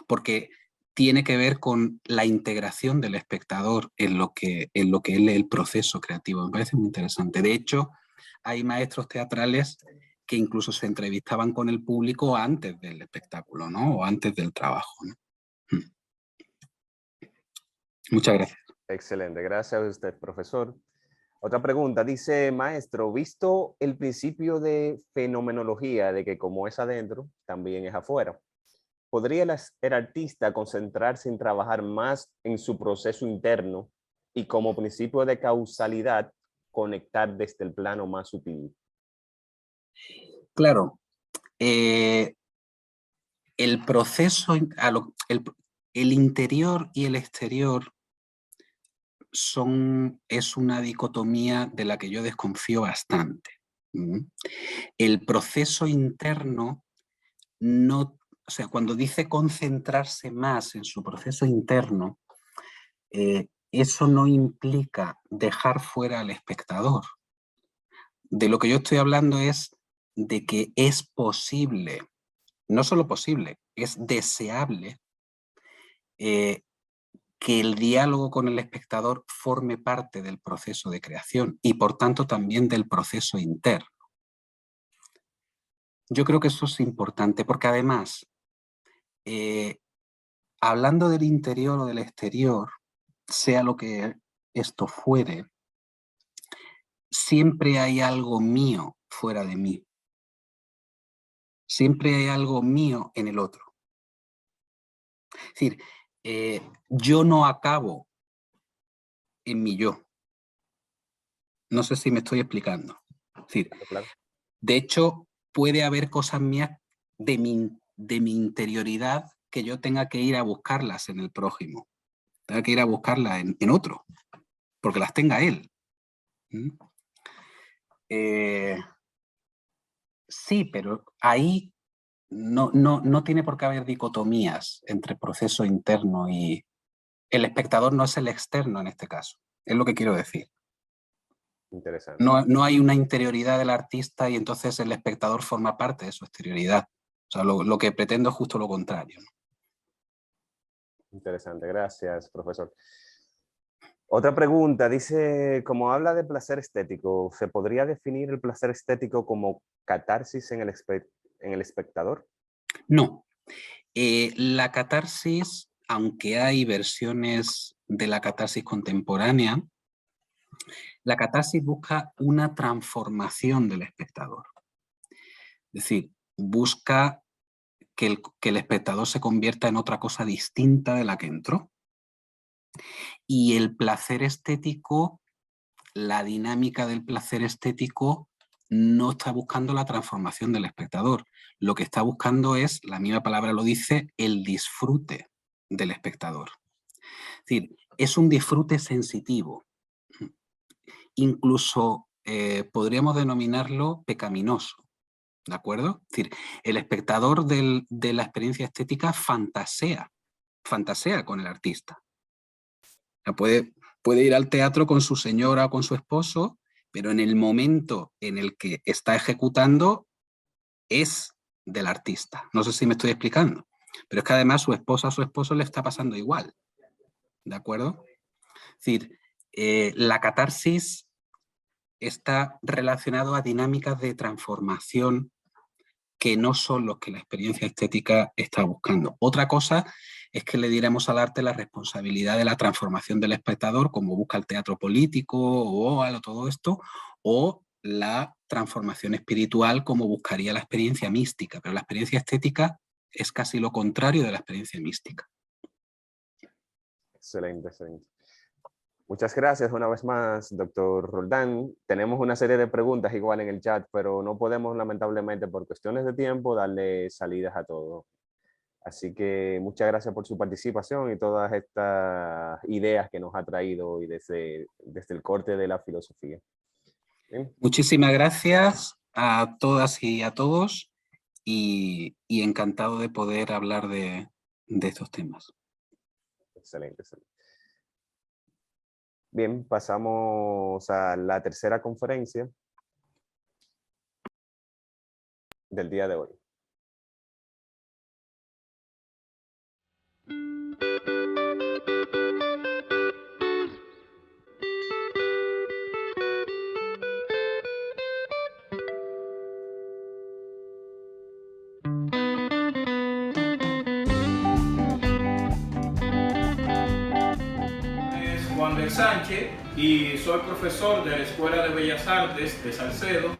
porque tiene que ver con la integración del espectador en lo que él lee el proceso creativo. Me parece muy interesante. De hecho, hay maestros teatrales que incluso se entrevistaban con el público antes del espectáculo, ¿no? O antes del trabajo, ¿no? Muchas gracias. Excelente, gracias a usted, profesor. Otra pregunta, dice, maestro, visto el principio de fenomenología de que como es adentro, también es afuera, ¿podría el artista concentrarse en trabajar más en su proceso interno y como principio de causalidad conectar desde el plano más sutil? Claro. El proceso, el interior y el exterior es una dicotomía de la que yo desconfío bastante. El proceso interno cuando dice concentrarse más en su proceso interno, eso no implica dejar fuera al espectador. De lo que yo estoy hablando es de que es posible, no solo posible, es deseable que el diálogo con el espectador forme parte del proceso de creación y por tanto también del proceso interno. Yo creo que eso es importante porque además, hablando del interior o del exterior, sea lo que esto fuere, siempre hay algo mío fuera de mí. Siempre hay algo mío en el otro. Es decir, yo no acabo en mi yo. No sé si me estoy explicando. Es decir, Claro. de hecho, puede haber cosas mías de mi interioridad que yo tenga que ir a buscarlas en el prójimo. Tenga que ir a buscarlas en otro, porque las tenga él. ¿Mm? Sí, pero ahí no tiene por qué haber dicotomías entre proceso interno y... El espectador no es el externo en este caso, es lo que quiero decir. Interesante. No hay una interioridad del artista y entonces el espectador forma parte de su exterioridad. O sea, lo que pretendo es justo lo contrario, ¿no? Interesante, gracias, profesor. Otra pregunta, dice, como habla de placer estético, ¿se podría definir el placer estético como catarsis en el espectador? No. La catarsis, aunque hay versiones de la catarsis contemporánea, la catarsis busca una transformación del espectador. Es decir, busca que el espectador se convierta en otra cosa distinta de la que entró. Y el placer estético, la dinámica del placer estético no está buscando la transformación del espectador. Lo que está buscando es, la misma palabra lo dice, el disfrute del espectador. Es decir, es un disfrute sensitivo. Incluso podríamos denominarlo pecaminoso. ¿De acuerdo? Es decir, el espectador de la experiencia estética fantasea con el artista. O sea, puede ir al teatro con su señora o con su esposo, pero en el momento en el que está ejecutando es del artista. No sé si me estoy explicando, pero es que además su esposa o su esposo le está pasando igual. ¿De acuerdo? Es decir, la catarsis está relacionado a dinámicas de transformación que no son los que la experiencia estética está buscando. Otra cosa es que le diéramos al arte la responsabilidad de la transformación del espectador, como busca el teatro político o todo esto, o la transformación espiritual como buscaría la experiencia mística. Pero la experiencia estética es casi lo contrario de la experiencia mística. Excelente, excelente. Muchas gracias una vez más, doctor Roldán. Tenemos una serie de preguntas igual en el chat, pero no podemos lamentablemente por cuestiones de tiempo darle salidas a todo. Así que muchas gracias por su participación y todas estas ideas que nos ha traído hoy desde el corte de la filosofía. ¿Bien? Muchísimas gracias a todas y a todos y encantado de poder hablar de estos temas. Excelente, excelente. Bien, pasamos a la tercera conferencia del día de hoy. Juan del Sánchez y soy profesor de la Escuela de Bellas Artes de Salcedo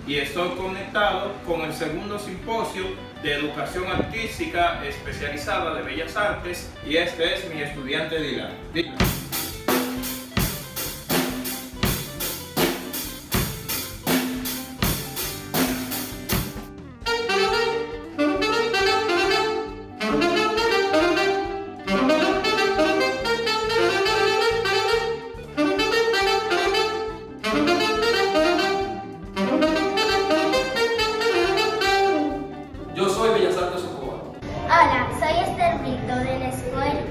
y estoy conectado con el segundo simposio de educación artística especializada de Bellas Artes y este es mi estudiante Dylan. Yo soy Bellas Artes Ocoa. Hola, soy Esther Brito,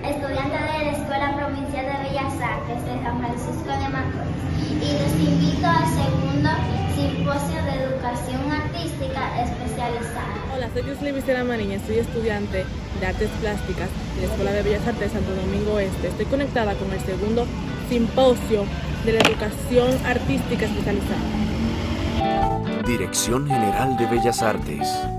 estudiante de la Escuela Provincial de Bellas Artes de San Francisco de Macorís y los invito al segundo simposio de educación artística especializada. Hola, soy Yusli Vicera Mariña, soy estudiante de Artes Plásticas de la Escuela de Bellas Artes de Santo Domingo Este. Estoy conectada con el segundo simposio de la educación artística especializada. Dirección General de Bellas Artes.